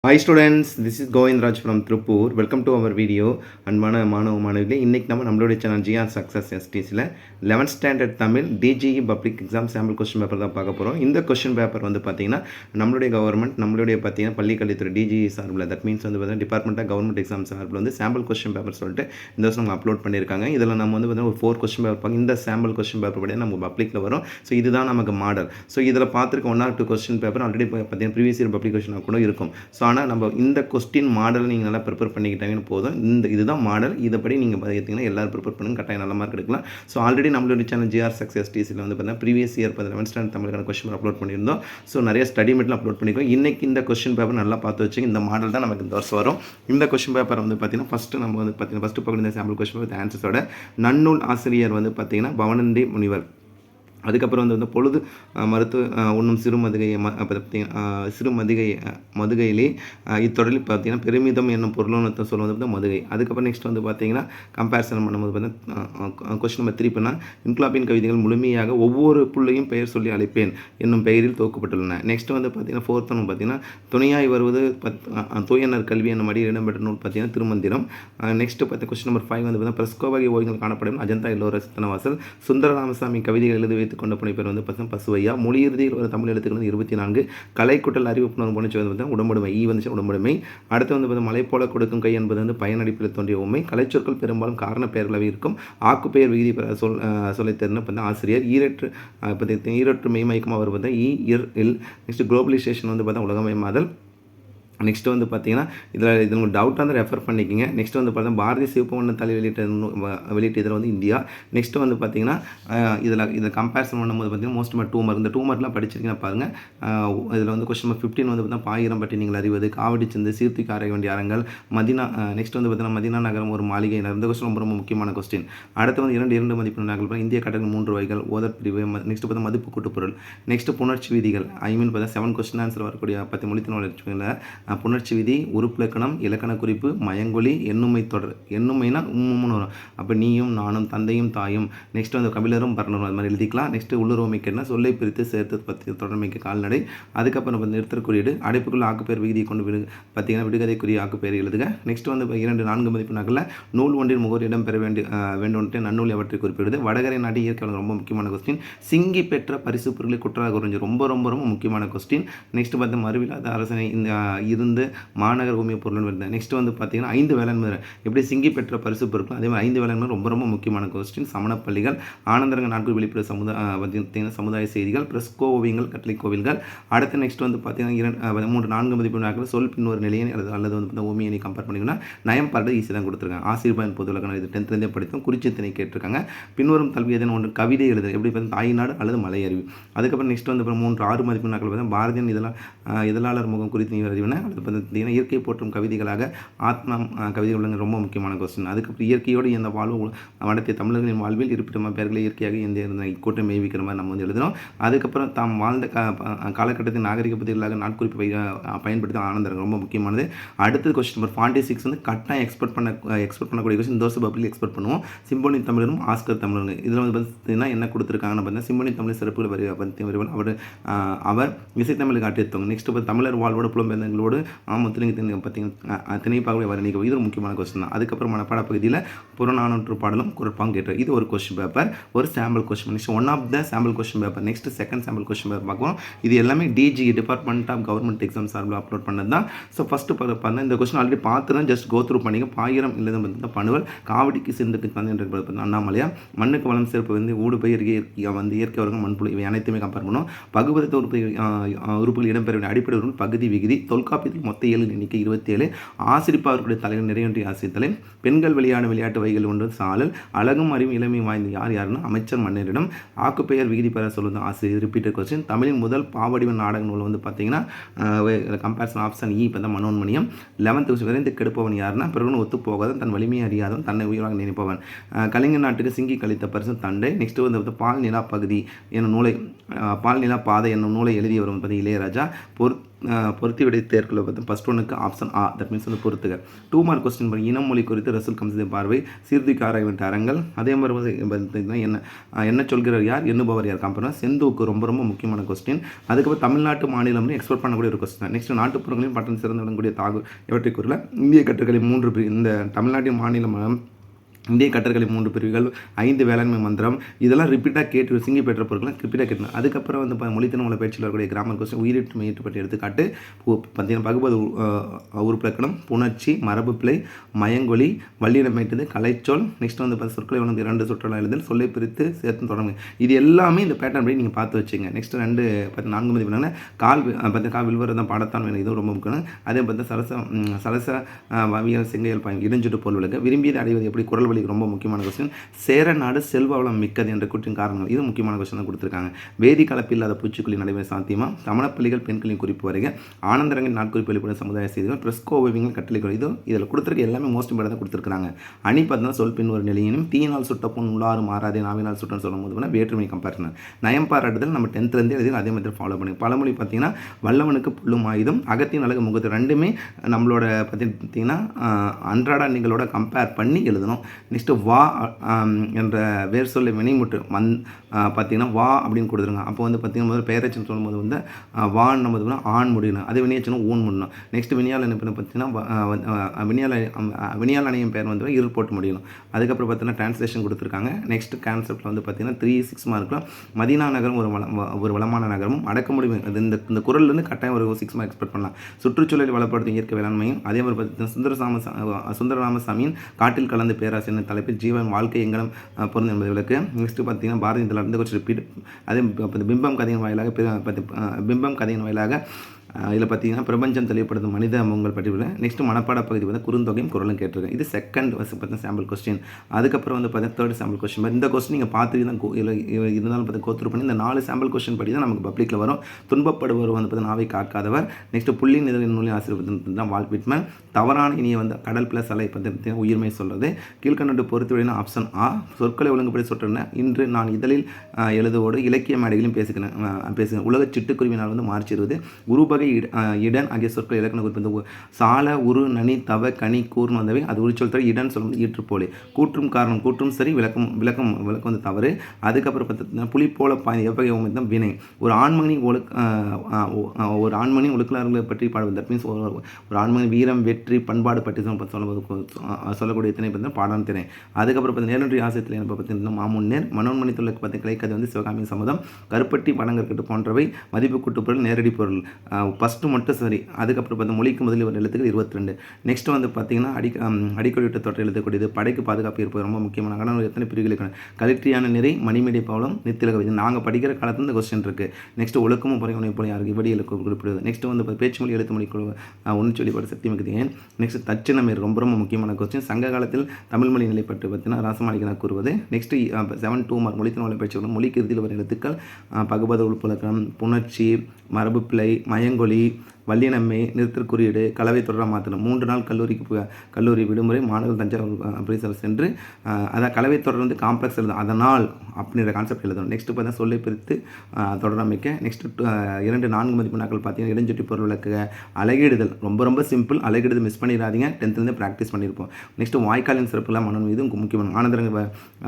Hi students, this is Govind Raj from Trupur. Welcome to our video. அன்பான மாணவ மாணவிகளே, இன்னைக்கு நம்மளுடைய சேனல் ஜிஆர் சக்ஸஸ் எஸ்டிஸில் 11th standard Tamil DGE public exam sample question paper தான் பார்க்க போகிறோம். இந்த கொஸ்டின் பேப்பர் வந்து பார்த்தீங்கன்னா நம்மளுடைய கவர்மெண்ட் நம்மளுடைய பார்த்தீங்கன்னா பள்ளிக்கல்வித்துறை டிஜிஇ சார்பில், தட் மீன்ஸ் வந்து பார்த்தீங்கன்னா டிபார்ட்மெண்ட் ஆஃப் கவர்மெண்ட் எக்ஸாம் சார்பில் வந்து சாம்பிள் கொஸ்டின் பேப்பர் சொல்லிட்டு இந்த வருஷம் நம்ம அப்லோட் பண்ணியிருக்காங்க. இதில் நம்ம வந்து பார்த்தீங்கன்னா ஒரு 4 கொஸ்டின் பேப்பர் பார்க்க இந்த சாம்பிள் கொஸ்டின் பேப்பர் படி நம்ம பப்ளிக்கில் வரும். ஸோ இதுதான் நமக்கு மாடல். ஸோ இதில் பார்த்துருக்க 1 or 2 கொஸ்டின் பேப்பர் ஆல்ரெடி பார்த்தீங்கன்னா ப்ரீவியஸ் இயர் பப்ளிக் கொஸ்டினாக கூட இருக்கும். ஸோ ஆனால் நம்ம இந்த கொஸ்டின் மாடல் நீங்கள் நல்லா ப்ரிப்பேர் பண்ணிக்கிட்டாங்கன்னு போதும். இதுதான் மாடல், இதைப்படி நீங்கள் பார்த்தீங்கன்னா எல்லாரும் ப்ரிப்பேர் பண்ணுங்க, கட்டாயம் நல்ல மார்க் எடுக்கலாம். ஸோ ஆல்ரெடி நம்மளுடைய சேனல் ஜிஆர் சக்ஸஸ் டிசியில் வந்து பார்த்தீங்கன்னா ப்ரீவியஸ் இயர் 11th ஸ்டாண்டர்ட் தமிழுக்கான கொஸ்டின் அப்லோட் பண்ணியிருந்தோம். ஸோ நிறைய ஸ்டடி மெட்டீரியல் அப்லோட் பண்ணியிருக்கோம். இன்றைக்கி இந்த கொஸ்டின் பேப்பர் நல்லா பார்த்து வச்சுங்க. இந்த மாடல் தான் நமக்கு இந்த வருஷம் வரும். இந்த கொஸ்டின் பேப்பர் வந்து பார்த்தீங்கன்னா ஃபஸ்ட்டு நம்ம வந்து பார்த்தீங்கன்னா ஃபஸ்ட்டு பக்கம் இந்த சாம்பிள் கொஸ்டின் பேப்பர் ஆன்சர்ஸோட நன்னூல் ஆசிரியர் வந்து பார்த்தீங்கன்னா பவனந்தி முனிவர். அதுக்கப்புறம் வந்து பொழுது மருத்துவ உண்ணும் சிறு மதுகையிலே இத்தொடரில் பார்த்தீங்கன்னா பெருமிதம் என்னும் பொருளுணத்தை சொல்லுவது வந்து மதுகை. அதுக்கப்புறம் நெக்ஸ்ட் வந்து பார்த்தீங்கன்னா கம்பேரிசன் பண்ணும்போது பார்த்தீங்கன்னா கொஸ்டின் நம்பர் 3 பண்ணால் இன்குலாபின் கவிதைகள் முழுமையாக ஒவ்வொரு புள்ளையும் பெயர் சொல்லி அழைப்பேன் என்னும் பெயரில் தொகுக்கப்பட்டுள்ளன. நெக்ஸ்ட் வந்து பார்த்தீங்கன்னா 4th ஒன்று பார்த்தீங்கன்னா துணையாய் வருவது தூயனர் கல்வி என்னும் அடியில் இடம்பெற்ற நூல் பார்த்தீங்கன்னா திருமந்திரம். நெக்ஸ்ட் பார்த்தீங்கன்னா கொஸ்டின் நம்பர் 5 வந்து பார்த்தீங்கன்னா பிரஸ்கோவகை ஓவியங்கள் காணப்படும் அஜந்தா எல்லோர சித்தனவாசல். சுந்தரராமசாமி கவிதைகள் எழுதி வைத்து கொண்ட புனைப்பெயர் வந்து பார்த்தீங்கன்னா பசுவையா. மொழி இறுதியில் ஒரு தமிழ் எழுத்துக்கள் வந்து 24. கலைக்குட்டல் அறிவிப்புணர்வு போன வந்து உடம்புடைமை வந்துச்சு உடம்புடைமை. அடுத்து வந்து பார்த்தீங்கன்னா மலை போல கொடுக்கும் கை என்பது வந்து பயனடிப்பில் தோன்றிய உண்மை. கலைச்சொற்கள் பெரும்பாலும் காரண பெயர்களாக இருக்கும். ஆக்குப்பெயர் விகுதி சொல்லித்தருன்னு பார்த்தீங்கன்னா ஆசிரியர். ஈரற்று மெய்மயக்கமாக வருவது இல். நெக்ஸ்ட் குளோபலைசேஷன் வந்து பார்த்தா உலகமயமாதல். நெக்ஸ்ட் வந்து பார்த்தீங்கன்னா இதில் உங்களுக்கு டவுட்டாக வந்து ரெஃபர் பண்ணிக்கிங்க. நெக்ஸ்ட் வந்து பார்த்தீங்கன்னா பாரதிய சிவப்பு வண்ண தலை வெளியிட்ட இதில் வந்து இந்தியா. நெக்ஸ்ட் வந்து பார்த்தீங்கன்னா இதில் கம்பேரிசன் பண்ணும்போது பார்த்தீங்கன்னா மோஸ்ட் நம்பர் 2 மார்க். இந்த 2 மார்க்லாம் படிச்சிருக்கீங்கன்னா பாருங்கள். இதில் வந்து கொஸ்டின் நம்பர் 15 வந்து பார்த்தீங்கன்னா பாயிரம் பற்றி நீங்கள் அறிவது, காவடி சிந்து, சீர்த்திக்கு ஆராய வேண்டிய அரங்கள், மதினா. நெக்ஸ்ட் வந்து பார்த்தீங்கன்னா மதினா நகரம் ஒரு மாளிகை. இந்த கொஸ்டின் ரொம்ப ரொம்ப முக்கியமான கொஸ்டின். அடுத்து வந்து 2 மதிப்பு நகல் இந்திய கட்டங்கள் 3 வகைகள், ஓதர் பிரிவு. நெக்ஸ்ட் பார்த்தா மதிப்பு கூட்டுப்பொருள். நெக்ஸ்ட் புணர்ச்சி விதிகள். பார்த்தா 7 கொஸ்டின் ஆன்சர் வரக்கூடிய 10 மொழித்தின வளர்ச்சிகளில் புணர்ச்சி விதி, உறுப்பிலக்கணம், இலக்கண குறிப்பு, மயங்கொலி, எண்ணுமை தொடர். எண்ணுமைனா உம்முன்னு வரும். அப்போ நீயும் நானும் தந்தையும் தாயும். நெக்ஸ்ட் வந்து கபிலரும் பரணரும் அது மாதிரி எழுதிக்கலாம். நெக்ஸ்ட் உள்ளுறவுமைக்குன்னா சொல்லை பிரித்து சேர்த்து பற்றி தொடர்மைக்கு கால்நடை. அதுக்கப்புறம் வந்து நிறுத்தற் குறியீடு, அடைப்புக்குள்ள ஆக்குப்பெயர் விகுதியை கொண்டு பார்த்தீங்கன்னா விடுகதைக்குரிய ஆக்குப்பெயர் எழுதுக. நெக்ஸ்ட் வந்து 4 மதிப்பு நகலில் நூல் ஒன்றின் முகவர் இடம் பெற வேண்டும் நன்னூல் எவற்றை குறிப்பிடுது. வடகரை நாட்டு இயற்கை ரொம்ப முக்கியமான கொஸ்டின். சிங்கி பெற்ற பரிசு பொருட்களை குற்றாக குறைஞ்சு ரொம்ப ரொம்ப ரொம்ப முக்கியமான கொஸ்டின். நெக்ஸ்ட் பார்த்து மறுவில்லாத அரசனை இருந்து மாநகர் பூமியை பொருள் வருது. நெக்ஸ்ட் வந்து பார்த்தீங்கன்னா 5 வேளாண்மை எப்படி சிங்கி பெற்ற பரிசு பொருட்கள் அதே மாதிரி 5 வேளாண்மை ரொம்ப ரொம்ப முக்கியமான கொஸ்டின். சமணப்பள்ளிகள், ஆனந்தரங்க நாட்கள் வெளிப்புற சமுதாய செய்திகள், பிரஸ்கோ ஓவியங்கள், கட்டளை கோவில்கள். அடுத்து நெக்ஸ்ட் வந்து பார்த்தீங்கன்னா 4 மதிப்பு நாட்கள் சொல் பின்னொரு நிலையை அல்லது வந்து ஓமியனை கம்பேர் பண்ணிங்கன்னா நயம் பாட்டு ஈஸி தான் கொடுத்துருக்காங்க. ஆசிரியர் பொது இலக்கணம் இது 10th படித்தோம். குறிச்சித்தனை கேட்டிருக்காங்க. பின்வரும் கல்வி எதன் ஒன்று கவிதை எழுது எப்படி பார்த்தீங்கன்னா தாய்நாடு அல்லது மலை அறிவு. அதுக்கப்புறம் நெக்ஸ்ட் வந்து 6 மதிப்பு நாட்கள் பார்த்தீங்கன்னா பாரதியின் இதழாளர் முகம் குறித்து நீ அறிவின அல்லது பார்த்தீங்கன்னா இயற்கை போற்றும் கவிதைகளாக ஆத்மா கவிதைகள் ரொம்ப முக்கியமான கொஸ்டின். அதுக்கப்புறம் இயற்கையோடு இந்த வாழ்வு வடத்திய தமிழர்களின் வாழ்வில் இருப்பிடமாக பெயர்களை இயற்கையாக இருந்த கூட்டம் மேய்விக்கிற மாதிரி நம்ம வந்து எழுதணும். அதுக்கப்புறம் தாம் வாழ்ந்த காலகட்டத்தில் நாகரிக பகுதிகளாக நாட்குறிப்பை பயன்படுத்தி ஆனந்தர் ரொம்ப முக்கியமானது. அடுத்தது கொஸ்டின் நம்பர் 46 வந்து கட்டாயம் எக்ஸ்பெக்ட் பண்ணக்கூடிய கொஸ்டின். இந்த வருஷம் பப்ளிக் எக்ஸ்பெக்ட் பண்ணுவோம். சிம்போனி தமிழரும் ஆஸ்கர் தமிழரும். இதில் வந்து பார்த்தீங்கன்னா என்ன கொடுத்துருக்காங்கன்னு பார்த்தீங்கன்னா சிம்போனி தமிழ் சிறப்புகள் வருவார் அவர் இசைத்தமிழ் காட்டியிருத்தவங்க. நெக்ஸ்ட் தமிழர் வாழ்வோடு புலம்பெயர்ந்தங்களோடு முத்திலிங்க பார்த்தீங்கன்னா திணைப்பாகவே வர நீக்க. இது ஒரு முக்கியமான கொஸ்டின் தான். அதுக்கப்புறம் பாடப்பகுதியில் புறநானூற்று பாடலும் குரற்பாங்க கேட்டார். இது ஒரு கொஸ்டின் பேப்பர், ஒரு sample question. Next 1 of the sample question paper. Next 2nd sample question paper பார்க்குவோம். இது எல்லாமே DG department of government exam சார்பில் அப்லோட் பண்ணது தான். ஸோ ஃபஸ்ட்டு பார்த்தா இந்த கொஸ்டின் ஆல்ரெடி பார்த்து தான் ஜஸ்ட் கோ த்ரூ பண்ணிங்க. பாயிரம் இல்லது பார்த்தீங்கன்னா பணுவல், காவடிக்கு சிந்துக்கு தந்தை அண்ணாமலையா, மண்ணுக்கு வளம் சிறப்பு வந்து ஊடு பயிர் வந்து இயற்கை வர்க்கம் மண்புழு இவை அனைத்துமே கம்பேர் பண்ணுவோம். பகுபதத்தை உறுப்புகள் இடம்பெற வேண்டிய அடிப்படை உறுப்பு பகுதி விகுதி, தொல்காப்பியத்தில் மொத்த 7 எண்ணிக்கை 27, ஆசிரிப்பாளர்களுடைய தலைவர் நிறைவேற்றிய ஆசிரியத்தலை, பெண்கள் விளையாடும் விளையாட்டு வகைகள் ஒன்று சாலல், அழகும் அறிவும் இளமையும் வாய்ந்த யாருன்னா அமைச்சர் மன்னரிடம், ஆக்குப்பெயர் விகுதி பெற சொல்வது ஆசிரியர். Repeated question. தமிழின் முதல் பாவடிவ நாடக நூல் வந்து பார்த்தீங்கன்னா கம்பேரிசன் ஆப்ஷன் இ இப்போ தான் மனோன்மணியம். 11th விரைந்து கெடுப்பவன் யாருன்னா பிறகு ஒத்து போகாதவன், தன் வலிமையை அறியாதவன், தன்னை உயிராக நினைப்பவன். கலிங்க நாட்டுக்கு சிங்கி கழித்த பரிசு தண்டை. நெக்ஸ்ட் வந்து பால் நிலா பகுதி என்னும் நூலை பால் நிலா பாதை என்னும் நூலை எழுதியவர் வந்து இளையராஜா. பொருத்தி விடை தேர்வுகளை பார்த்து ஃபஸ்ட் ஒன்றுக்கு ஆப்ஷன் ஆ, தட் மீன்ஸ் வந்து பொறுத்துக. 2 மார்க் கொஸ்டின் பாருங்க, இனம் மொழி குறித்து ரசூல் கம்சதின் பார்வை, சீர்தூக்கி ஆராய வேண்டிய அரங்கள். அதே மாதிரி வந்து பார்த்தீங்கன்னா என்ன சொல்கிறார் யார், எண்ணுபவர் யார் கம்பெனி செந்தூக்கு ரொம்ப ரொம்ப முக்கியமான கொஸ்டின். அதுக்கப்புறம் தமிழ்நாட்டு மாநிலம் எக்ஸ்போர்ட் பண்ணக்கூடிய ஒரு கொஸ்டின். நெக்ஸ்ட் நாட்டுப்புறங்களையும் பட்டம் சிறந்து விளங்கக்கூடிய இவற்றை கூறல. இந்திய கட்டுரைகளை 3 இந்த தமிழ்நாட்டின் மாநிலம் இந்திய கட்டற்கலை 3 பிரிவுகள், 5 வேளாண்மை மந்திரம், இதெல்லாம் ரிப்பீட்டாக கேட்டு சிங்கி பெற்ற பொருட்கள்லாம் ரிப்பீட்டாக கேட்டணும். அதுக்கப்புறம் வந்து மொழித்திறன் பயிற்சியில் வரக்கூடிய கிராமர் கொஸ்டின், உயிரிட்டு மெய்யிட்டு பற்றி எடுத்துக்காட்டு, பார்த்தீங்கன்னா பகுபது உருப்பிலக்கணம், புணர்ச்சி, மரபு பிழை, மயங்கொலி, வள்ளினமேட்டது, கலைச்சொல். நெக்ஸ்ட் வந்து சொற்களை வந்து 2 சொற்றொடர் எழுதல், சொல்லை பிரித்து சேர்த்து தொடங்க. இது எல்லாமே இந்த பேட்டர்ன் படி நீங்கள் பார்த்து வச்சுங்க. நெக்ஸ்ட் 4 மதிப்பெண்ணாங்க கால் வில்வரதான் பாடத்தான் வேணும், இதுவும் ரொம்ப முக்கியம். அதே பார்த்து சலச வவியல் செங்கையல் பயன் இடைஞ்சுட்டு பொருள் விளக்க. விரும்பியதை அடைவது எப்படி குரல் ரொம்ப முக்கியமான கொஸ்டின். சேர நாடு செல்வ வளம் மிக்கது என்ற கூற்றின் காரணங்கள், இது முக்கியமான கொஸ்டின் தான் கொடுத்துருக்காங்க. வேதி கலப்பு இல்லாத பூச்சிக்குழி நடைமுறை சாத்தியமா, தமிழப்பள்ளிகள் பெண்களின் குறிப்பு வரைக, ஆனந்தரங்கின் நாட்குறிப்பு வெளிப்படும் சமுதாய செய்திகள், பிரஸ்கோ ஓவியங்கள் கட்டளைகள், இது இதில் கொடுத்துருக்க எல்லாமே மோஸ்ட் இம்பார்ட்டன் தான் கொடுத்துருக்காங்க. அணி பார்த்தா சொல் பின் ஒரு நிலையினும், தீயினால் சுட்ட பொன் உள்ளாறு மாறாதே நாவினால் சுட்டன்னு சொல்லும் போது வேற்றுமை கம்பேரிசன். நயம் பாராட்டுதல் நம்ம 10th எழுதி அதே மாதிரி ஃபாலோ பண்ணி. பழமொழி பார்த்தீங்கன்னா வல்லவனுக்கு புல்லும் ஆயுதம், அகத்தின் அழகு முகத்து, ரெண்டுமே நம்மளோட பார்த்தீங்கன்னா அன்றாட நீங்களோட கம்பேர் பண்ணி எழுதணும். நெக்ஸ்ட்டு வா என்ற வேர் சொல்லை வினைமுற்று பார்த்தீங்கன்னா வா அப்படின்னு கொடுத்துருங்க. அப்போ வந்து பார்த்தீங்கன்னா முதல்ல பெயரச்சன் சொல்லும்போது வந்து வான் நம்ம ஆண் முடியணும், அது வினையச்சனும் ஊன் முடியணும். நெக்ஸ்ட் வினியால் என்ன பார்த்தீங்கன்னா வினியால் அணையும் பெயர் வந்து இருள் போட்டு முடியணும். அதுக்கப்புறம் பார்த்தீங்கன்னா டிரான்ஸ்லேஷன் கொடுத்துருக்காங்க. நெக்ஸ்ட் கான்செப்டில் வந்து பார்த்தீங்கன்னா 3-6 மார்க்கில் மதீனா நகரம் ஒரு வளமான நகரமும் அடக்க முடியும். இந்த குரல்லேருந்து கட்டாயம் ஒரு 6 மார்க் எக்ஸ்பெக்ட் பண்ணலாம். சுற்றுச்சூழலை வளப்படுத்தும் இயற்கை வேளாண்மையும். அதே மாதிரி பார்த்தீங்கன்னா சுந்தரராமசாமியின் காட்டில் கலந்து பேராசிரியர் தலைப்பில் ஜீவன் வாழ்க்கை எங்கனம் பொருந்தும் என்பது விளக்கு. நெக்ஸ்ட் பார்த்தீங்கன்னா பாரதி இந்த கொஞ்சம் ரிப்பீட். அதே பிம்பம் கதையின் வாயிலாக இதில் பார்த்தீங்கன்னா பிரபஞ்சம் தெளிவுபடுத்தும் மனித அமுகங்கள் பற்றி உள்ள. நெக்ஸ்ட் மனப்பாட பகுதி வந்து குறுந்தொகையும் குரலும் கேட்டிருக்கேன். இது செகண்ட் பார்த்தீங்கன்னா சாம்பிள் கொஸ்டின். அதுக்கப்புறம் வந்து பார்த்தீங்கன்னா தேர்ட் சாம்பிள் கொஸ்டின். இந்த கொஸ்டின் நீங்கள் பார்த்து தான் இருந்தாலும் பார்த்து கோத்ரூ பண்ணி இந்த 4 சாம்பிள் கொஸ்டின் படி தான் நமக்கு பப்ளிக்கில் வரும். துன்பப்படுவர் வந்து பார்த்தீங்கன்னா நாவை காக்காதவர். நெக்ஸ்ட் புள்ளி நிதழின் நூலின் ஆசிரியர் தான் வால்பிட்மன். தவறான இனியை வந்து கடல் பிளஸ் அலை பார்த்தீங்கன்னா உயிர்மை சொல்கிறது. கீழ்கண்டு பொறுத்து விட ஆப்ஷன் ஆ. சொற்களை ஒழுங்குபடி சொல்கிறேன். இன்று நான் இதழில் எழுதுவோடு இலக்கிய மேடைகளையும் பேசுகிறேன். உலக சிட்டுக்குருவினால் வந்து மார்ச் 20. உருபகை இடன் ஆகிய சொற்கள் இலக்கண குறிப்பு. சால உரு நனி தவ கனி கூர்னு வந்தவை அது உரிச்சொல் தவிர இடன் சொல்லும்போது ஈற்றுப்போலே. கூற்றும் காரணம் கூற்றும் சரி, விளக்கம் வந்து தவறு. அதுக்கப்புறம் பார்த்தீங்கன்னா புலி போல பாய்ந்த எவ்வகை வினை. ஒரு ஆண்மணி ஒழுக்கலாளர்களை பற்றி பாடுவது. தட் மீன்ஸ் ஒரு ஆண்மணி வீரம் வெற்றி பண்பாடு பற்றி சொல்லக்கூடிய திணை பார்த்தீங்கன்னா பாடான் திணை. அதுக்கப்புறம் பார்த்தீங்கன்னா நேரடி ஆசிரியத்தில் என்ன பார்த்தீங்கன்னா மாமுன்னேர் மனோன்மணி தொழிலுக்கு பார்த்து கிளைக்கதை வந்து சிவகாமி சம்மதம் கருப்பட்டி பணங்கற்கட்டு போன்றவை மதிப்பு கூட்டுப்பொருள் நேரடி பொருள் ஃபஸ்ட்டு மட்டும் சரி. அதுக்கப்புறம் பார்த்தா மொழிக்கு முதலில் ஒரு எழுத்துக்கள் 22. நெக்ஸ்ட் வந்து பார்த்தீங்கன்னா அடிக்கொடிவிட்ட தொற்றை எழுதக்கூடியது. படைக்கு பாதுகாப்பு இருப்பது ரொம்ப முக்கியமான கடவுள் எத்தனை பிரிவுகளுக்கு கலெக்டரியான நிறை மணிமேடை பாவலம் நித்தில கவிதை. நாங்கள் படிக்கிற காலத்தில் இந்த கொஸ்டின் இருக்குது. நெக்ஸ்ட் ஒழுக்கமும் பொறையுனை போல யாருக்கு இவடிகளுக்கு குறிப்பிடுவது. நெக்ஸ்ட் வந்து பேச்சு மொழி எழுத்து மொழி ஒன்று சொல்லிப்பாடு சக்தி மிகுதி. நெக்ஸ்ட் தட்சிணமேர் ரொம்ப ரொம்ப முக்கியமான கொஸ்டின். சங்க காலத்தில் தமிழ் மொழி நிலைப்பட்டு பார்த்தீங்கன்னா ராசமாளிகனாக கூறுவது. நெக்ஸ்ட் 7-2 மார்க் மொழித்தின் பயிற்சி மொழிக்கு இறுதியில் வரும் எழுத்துக்கள் பகுபத உள்புலக்கம், புணர்ச்சி, மரபு பிழை, மயங்கொலி, வள்ளினம்மை, நிறுத்தற் குறியீடு, கலவை தொடராக மாற்றணும். 3 நாள் கல்லூரி விடுமுறை மாணவர்கள் தஞ்சாவூர் அப்படி சென்று அதான் கலவை தொடர் வந்து காம்ப்ளெக்ஸ் எழுதும். அதனால் அப்படின்ற கான்செப்ட் எழுதணும். நெக்ஸ்ட் பார்த்தா சொல்லை பிரித்து தொடரமைக்க. நெக்ஸ்ட் 2-4 மதிப்பெண்ணாக்கள் பார்த்தீங்கன்னா இடைஞ்சொட்டி பொருள் விளக்குக. அழகிடுதல் ரொம்ப ரொம்ப சிம்பிள். அழகிடுதல் மிஸ் பண்ணிடாதீங்க. 10th ப்ராக்டிஸ் பண்ணியிருப்போம். நெக்ஸ்ட் வாய்க்காலின் சிறப்புலாம் மனன் மீது முக்கியமான ஆனந்தரங்க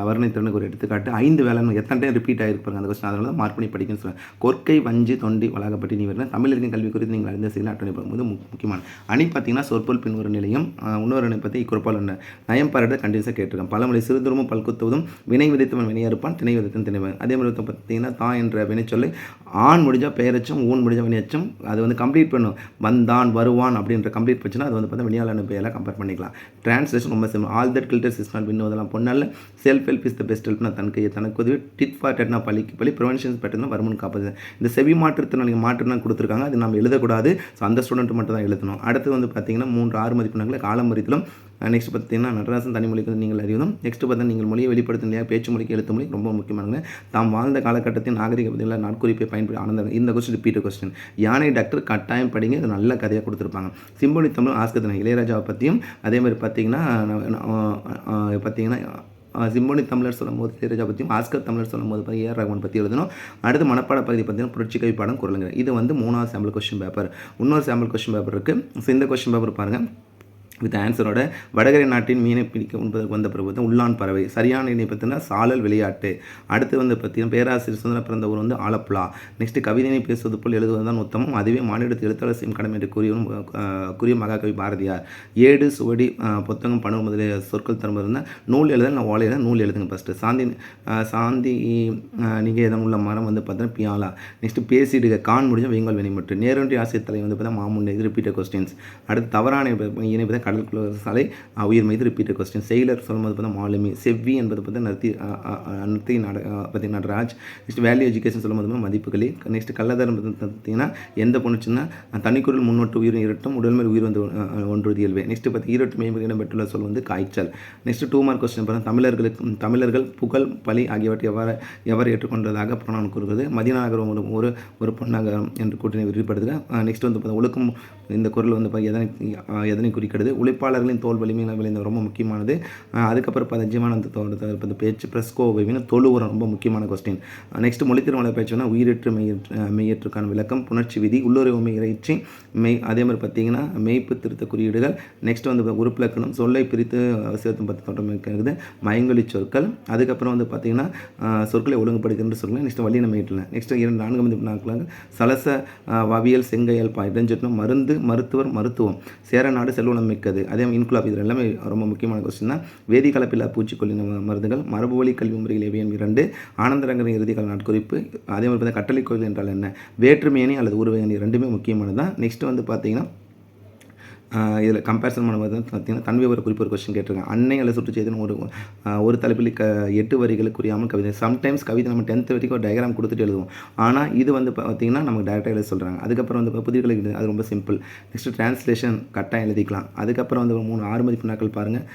வர்ணனை திறனுக்கு ஒரு எடுத்துக்காட்டு. 5 வேளாண்மை எத்தனை டைம் ரிப்பீட் ஆகிருப்பாங்க அந்த கொஸ்டின். அதனால தான் மார்க் பண்ணி படிக்கணும்னு சொல்லுவேன். கொற்கை வஞ்சி தொண்டி வளாகப்பட்டி நீ வரல. தமிழரின் கல்வி குறித்து நீங்கள் அறிந்த செய்யலாம் அட்டனை பார்க்கும்போது முக்கியமான அணி பார்த்தீங்கன்னா சொற்பொல் பின் ஒரு நிலையம். இன்னொரு அணை பற்றி இக்குறப்பால் என்ன நயம் பாராட்ட கண்டினியூஸாக கேட்டிருக்கேன். பழமொழி சிறுதுருமும் பல்குத்துவதும் வினை விதைத்தவன் வினையறுப்பான் திணை விதத்தன் திணைவன். அதே மாதிரி பார்த்தீங்கன்னா தான் என்ற வினைச்சொல்லை ஆண் முடிஞ்சால் பெயரச்சம் ஊன் முடிஞ்சால் வினையச்சம் அது வந்து கம்ப்ளீட் பண்ணும். வந்தான் வருவான் அப்படின்ற கம்ப்ளீட் போச்சுன்னா அது வந்து பார்த்தா வினையாளன பெயரெல்லாம் கம்பேர் பண்ணிக்கலாம். டிரான்ஸ்லேஷன் ரொம்ப simple. All that glitters is not வின்னோதெல்லாம் பொண்ணல்ல. Self help is the best ஹெல்ப்னா தன் கையை தனக்கு உதவி. டிட் ஃபார் டெட்னா பள்ளிக்கு பள்ளி ப்ரிவென்ஷன்ஸ் பெட்டர்னா வருமுன் காப்பது. இந்த செவி மாற்றுத்திறனாளிகள் மாற்றுனா கொடுத்துருக்காங்க. அது நம்ம எழுதக்கூடாது. ஸோ அந்த ஸ்டூடெண்ட் மட்டும் தான் எழுதணும். அடுத்து வந்து பார்த்தீங்கன்னா 3-6 மதிப்பெண்களை காலமறித்திலும். நெக்ஸ்ட் பார்த்தீங்கன்னா நடராசன் தனிமொழிக்கு வந்து நீங்கள் அறிவதும். நெக்ஸ்ட் பார்த்தா நீங்கள் மொழியை வெளிப்படுத்தும் இல்லையா பேச்சு மொழிக்கு எழுத்து மொழி ரொம்ப முக்கியமானது. தாம் வாழ்ந்த காலகட்டத்தின் நாகரிக பதிலாக நாட்குறிப்பை பயன்படுத்தி ஆனந்தம். இந்த கொஸ்டின் ரிப்பீட் கொஸ்டின். யானை டாக்டர் கட்டாயம் படிங்க. இது நல்ல கதையாக கொடுத்துருப்பாங்க. சிம்பொனி தமிழ் ஆஸ்கத்தனை இளையராஜாவை பற்றியும் அதே மாதிரி பார்த்தீங்கன்னா சிம்பொனி தமிழர் சொல்லும்போது இளையராஜா பற்றியும், ஆஸ்கர் தமிழர் சொல்லும்போது பார்த்தீங்கன்னா ஏஆர் ரகுமான் பற்றி எழுதணும். அடுத்து மனப்பாட பகுதி பார்த்தீங்கன்னா புரட்சி கவி பாடம் குரலுங்க. இது வந்து 3வது சாம்பிள் கொஸ்டின் பேப்பர். இன்னொரு சாம்பிள் கொஸ்டின் பேப்பர் இருக்குது. ஸோ இந்த கொஸ்டின் பேப்பர் பாருங்கள் வித் ஆன்சரோட. வடகரை நாட்டின் மீனை பிடிக்க உண்பதற்கு வந்த பிறகு பார்த்தீங்கன்னா உள்ளான் பறவை. சரியான இணை பார்த்தீங்கன்னா சாழல் விளையாட்டு. அடுத்து வந்து பார்த்தீங்கன்னா பேராசிரியர் சுதந்திர பிறந்த ஊர் வந்து ஆலப்புழா. நெக்ஸ்ட் கவிதையை பேசுவது போல் எழுதுவதுதான் உத்தமம், அதுவே மாநிலத்தில் எழுத்தாளர் செய்யும் கடமை என்று கூறிய மகாகவி பாரதியார். ஏடு சுவடி புத்தகம் பணம் முதலிய சொற்கள் தரும் இருந்தால் நூல் எழுத நான் ஓலையில் நூல் எழுதுங்க ஃபஸ்ட்டு. சாந்தி நீங்கள் எதன் உள்ள மரம் வந்து பார்த்தீங்கன்னா பியாலா. நெக்ஸ்ட் பேசிடுக கான் முடிஞ்ச வெங்கல் வெனிமட்டு. நேரொன்றி ஆசிரியர் தலை வந்து பார்த்தா மாமுண்டை. இது ரிப்பீட்டர் கொஸ்டின்ஸ். அடுத்து தவறான இணை பார்த்தா கடற்குள்ள சாலை உயிர் மீது ரிப்பீட்டர் கொஸ்டின். செயலர் சொல்லும்போது பார்த்தா மாலுமி. செவ்வி என்பது பார்த்தா நர்த்தி பற்றி நடராஜ். நெக்ஸ்ட் வேல்யூ எஜுகேஷன் சொல்லும்போது மதிப்புகளே. நெக்ஸ்ட் கள்ளதரம் பார்த்தீங்கன்னா எந்த பொண்ணுச்சுன்னா தனிக்குரல் முன்னோட்டு உயிர் இரட்டும் உடல் மேல் உயிர் வந்து ஒன்றுவது இயல்பு. நெக்ஸ்ட் பார்த்து ஈரோட்டு மேம்பு இடம்பெற்றுள்ள சொல் வந்து காய்ச்சல். நெக்ஸ்ட் 2 மார்க் கொஸ்டின் பார்த்தா தமிழர்கள் புகழ் பழி ஆகியவற்றை எவர் ஏற்றுக்கொண்டதாக புறநானூறு கூறுகிறது. மதினா நகரம் ஒரு பொன்னகரம் என்று கூட்டணி விரிவுபடுத்துக. நெக்ஸ்ட் வந்து பார்த்தா ஒழுக்கம் இந்த குரல் வந்து எதனை குறிக்கிறது. உழைப்பாளர்களின் தோல் வலிமையில் விளைந்த ரொம்ப முக்கியமானது. அதுக்கப்புறம் பார்த்தா ஜீவானந்த தோட்ட பேச்சு பிரஸ்கோவின் தொழு உரம் ரொம்ப முக்கியமான கொஸ்டின். நெக்ஸ்ட் மொழித்திறமலை பேச்சுனா உயிரற்று மெய்யற்றுக்கான விளக்கம், புணர்ச்சி விதி, உள்ளுறவு மெய் இறைச்சி அதே மாதிரி பார்த்தீங்கன்னா மெய்ப்பு திருத்த குறியீடுகள். நெக்ஸ்ட் வந்து உறுப்பிலக்கணம் சொல்லை பிரித்து சேர்த்து பற்றி தோட்டம் இருக்கிறது, மயங்கொலி சொற்கள். அதுக்கப்புறம் வந்து பார்த்தீங்கன்னா சொற்களை ஒழுங்குபடுத்துகின்ற சொற்கள். நெக்ஸ்ட் வல்லின மெய்ட்டில். நெக்ஸ்ட் 4 நாட்களாக சலச வவியல் செங்கையல் இடஞ்சொட்டம் மருந்து மருத்துவர் மருத்துவம் சேரநாடு செல்வனம் மிக்கது. அதே இன்குலாப் இது எல்லாமே ரொம்ப முக்கியமான கொஸ்டின் தான். வேதி கலப்பில்லா பூச்சிக்கொல்லி மருந்துகள், மரபுவழி கல்வி முறையில் எவையும் 2, ஆனந்தரங்கரின் இறுதிக்கால நாட்குறிப்பு. அதே மாதிரி பார்த்தா கட்டளை கோயில் என்றால் என்ன, வேற்றுமையணி அல்லது உருவயணி ரெண்டுமே முக்கியமானது தான். நெக்ஸ்ட் வந்து பார்த்தீங்கன்னா இதில் கம்பேரிசன் பண்ணும்போது பார்த்தீங்கன்னா தன்மை ஒரு குறிப்பு ஒரு கொஸ்டின் கேட்டிருக்காங்க. அன்னை அல்லது சுற்றுச்செய்தின்னு ஒரு தலைப்பில் 8 வரிகளுக்கு குறியாமல் கவிதை. சம்டைம்ஸ் கவிதை நம்ம 10th வரைக்கும் ஒரு டயக்ராம் கொடுத்துட்டு எழுதுவோம். ஆனால் இது வந்து பார்த்தீங்கன்னா நமக்கு டேரெக்டாக எழுத சொல்கிறாங்க. அதுக்கப்புறம் வந்து புதிய கலை அது ரொம்ப சிம்பிள். நெக்ஸ்ட் டிரான்ஸ்லேஷன் கட்டாயம் எழுதிக்கலாம். அதுக்கப்புறம் வந்து 6 மதிப்பு நாட்கள் பாருங்கள்.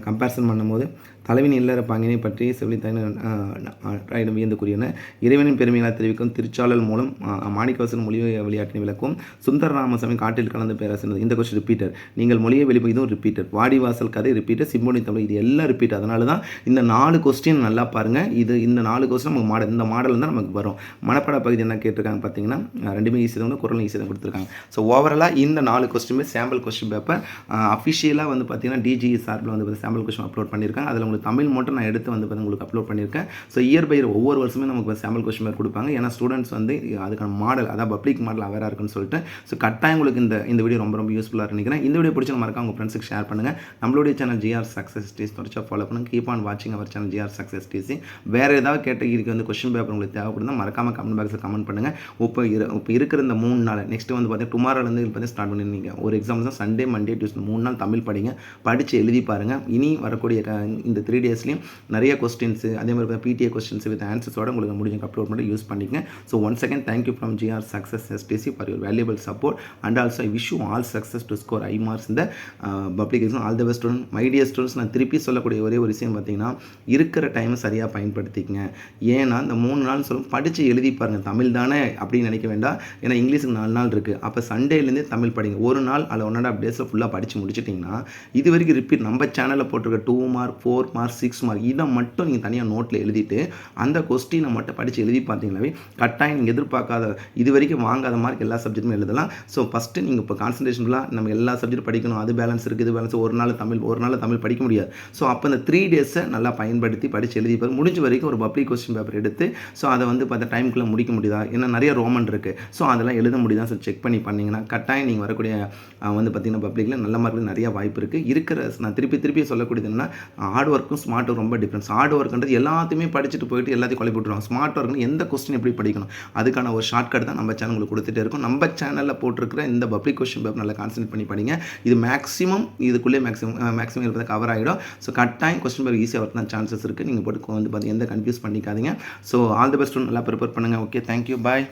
கம்பேரிசன் பண்ணும்போது தலைவின் இல்லற பாங்கினை பற்றி செவிலித்தாயிடம் வியந்து கூறியன. இறைவனின் பெருமைகளாக தெரிவிக்கும் திருச்சாளல் மூலம் மாணிக்கவாசன் மொழி விளையாட்டினை விளக்கும். சுந்தர ராமசாமி காட்டில் கலந்து பேராசிரியர். இந்த கொஸ்டின் ரிப்பீட்டர். நீங்கள் மொழியை வெளிப்போ இதுவும் ரிப்பீட்டர். வாடிவாசல் கதை ரிப்பீட்டர். சிம்பொனி தமிழ் இது எல்லாம் ரிப்பீட். அதனால தான் இந்த 4 கொஸ்டின் நல்லா பாருங்கள். இந்த 4 கொஸ்டின் நமக்கு மாடல், இந்த மாடல் தான் நமக்கு வரும். மனப்பாட பகுதி என்ன கேட்டிருக்காங்க பார்த்தீங்கன்னா ரெண்டுமே ஈஸி தான், குரலும் ஈஸி தான் கொடுத்துருக்காங்க. ஸோ ஓவராலாக இந்த 4 கொஸ்டினுமே சாம்பிள் கொஸ்டின் பேப்பர் அஃபிஷியலாக வந்து பார்த்தீங்கன்னா டிஜிஇ சார்பில் வந்து சாம்பிள் கொஸ்டின் அப்லோட் பண்ணியிருக்காங்க. அதில் உங்களுக்கு தமிழ் மட்டும் நான் எடுத்து வந்து உங்களுக்கு அப்லோட் பண்ணியிருக்கேன். ஸோ இயர் பை ஒவ்வொரு வருஷமே நமக்கு சாம்பிள் கொஸ்டின் பேப்பர் கொடுப்பாங்க. ஏன்னா ஸ்டூடெண்ட்ஸ் வந்து அதுக்கான மாடல், அதாவது பப்ளிக் மாடல் அவேராக இருக்குன்னு சொல்லிட்டு. ஸோ கட்டாயம் உங்களுக்கு இந்த வீடியோ ரொம்ப யூஸ்ஃபுல்லாக நினைக்கிறேன். இந்த வீடியோ பிடிச்ச மறக்காம உங்கள் ஃப்ரெண்ட்ஸுக்கு ஷேர் பண்ணுங்கள். நம்மளுடைய சேனல் ஜிஆர் சக்ஸஸ் டிசி தொடர்ச்சியாக ஃபாலோ பண்ணுங்கள். கீப் ஆன் வாட்சிங் our channel GR success TC. வேறு ஏதாவது கேட்டகிரிக்கு வந்து கொஸ்டின் பேப்பர் உங்களுக்கு தேவைப்படுதா மறக்காமல் கமெண்ட் பாக்ஸில் கமெண்ட் பண்ணுங்கள். இப்போ இருக்கிற இந்த 3 நாள் நெக்ஸ்ட் வந்து பார்த்தீங்கன்னா டுமாரோலேருந்து பார்த்தீங்கன்னா ஸ்டார்ட் பண்ணிருந்தீங்க. ஒரு எக்ஸாம் தான் சண்டே மண்டே டியூஸ்டே 3 நாள் தமிழ் படிங்க, படித்து எழுதி பாருங்கள். இனி வரக்கூடிய இந்த 3 டேஸ்லையும் நிறைய கொஸ்டின்ஸு அதே மாதிரி பிடிஏ கொஸ்டின்ஸ் வித் ஆன்சர்ஸோட உங்களுக்கு முடிஞ்ச அப்லோட் பண்ணி யூஸ் பண்ணிக்கங்க. So once again thank you from GR success STC for your valuable support and also I wish you all success to score high marks இந்த public exam. All the best student. My dear students, நான் திருப்பி சொல்லக்கூடிய ஒரே ஒரு விஷயம் பார்த்தீங்கன்னா இருக்கிற டைமை சரியாக பயன்படுத்திக்கங்க. ஏன்னா இந்த 3 நாள் சொல்லும் படித்து எழுதி பாருங்கள். தமிழ் தானே அப்படின்னு நினைக்க வேண்டாம். ஏன்னா இங்கிலீஷுக்கு 4 நாள் இருக்குது. அப்போ சண்டேலேருந்தே தமிழ் படிங்க. ஒரு நாள் அல்ல 1.5 டேஸில் ஃபுல்லாக படித்து முடிச்சிட்டிங்கன்னா இது வரைக்கும் ரிப்பீட் நம்ம சேனலில் போட்டிருக்க 2 மார்க் 4 மார்க் 6 மார்க் இதை மட்டும் நீங்கள் தனியாக நோட்டில் எழுதிட்டு அந்த கொஸ்டினை மட்டும் படித்து எழுதி பார்த்தீங்கன்னாவே கட்டாயம் நீங்கள் எதிர்பார்க்காத இது வரைக்கும் வாங்காத மார்க் எல்லா சப்ஜெக்ட்டுமே எழுதலாம். ஸோ ஃபஸ்ட்டு நீங்கள் இப்போ கான்சன்ட்ரேஷன்லாம் நம்ம எல்லா சப்ஜெக்ட் படிக்கணும், அது பேலன்ஸ் இருக்குது, இது பேலன்ஸ் ஒரு நாள் தமிழ் படிக்க முடியாது. ஸோ அப்போ இந்த 3 டேஸை நல்லா பயன்படுத்தி படித்து எழுதி பாருங்க. முடிஞ்ச வரைக்கும் ஒரு பப்ளிக் கொஸ்டின் பேப்பர் எடுத்து ஸோ அதை வந்து பார்த்தா டைமுக்குள்ளே முடிக்க முடியுதா, ஏன்னா நிறைய ரோமன் இருக்குது. ஸோ அதெல்லாம் எழுத முடியுதா ஸோ செக் பண்ணிங்கன்னா கட்டாயம் நீங்கள் வரக்கூடிய வந்து பார்த்தீங்கன்னா பப்ளிக்கில் நல்ல மார்க்கில் நிறைய வாய்ப்பு இருக்குது. நான் திருப்பி சொல்லக்கூடியது என்னன்னா ஹார்ட் ஒர்க்கும் ஸ்மார்ட் ஒர்க் ரொம்ப டிஃப்ரென்ஸ். ஹார்ட் ஒர்க்ன்றது எல்லாத்தையுமே படிச்சுட்டு போயிட்டு எல்லாத்தையும் குழப்பி விட்டுருவாங்க. ஸ்மார்ட் ஒர்க்னு எந்த கொஸ்டின் எப்படி படிக்கணும் அதுக்கான ஒரு ஷார்ட்கட் தான் நம்ம சேனல் உங்களுக்கு கொடுத்துட்டே இருக்கும். நம்ம சேனலில் போட்டிருக்கிற இந்த பப்ளிக் கொஸ்டின் பேப்பர் நல்லா கான்சன்ட்ரேட் பண்ணி படிங்க. இது மேக்ஸிமம் இதுக்குள்ளே மேக்ஸிமம் இருப்பதை கவர் ஆகிடும். ஸோ கட்டாயம் கொஸ்டின் பேப்பர் ஈஸியாக வரதான் சான்சஸ் இருக்குது. நீங்கள் போட்டு வந்து பார்த்து எந்த கன்ஃபியூஸ் பண்ணிக்காதீங்க. ஸோ ஆல் தி பெஸ்ட், நல்லா ப்ரிப்பேர் பண்ணுங்கள். ஓகே, தேங்க்யூ, பாய்.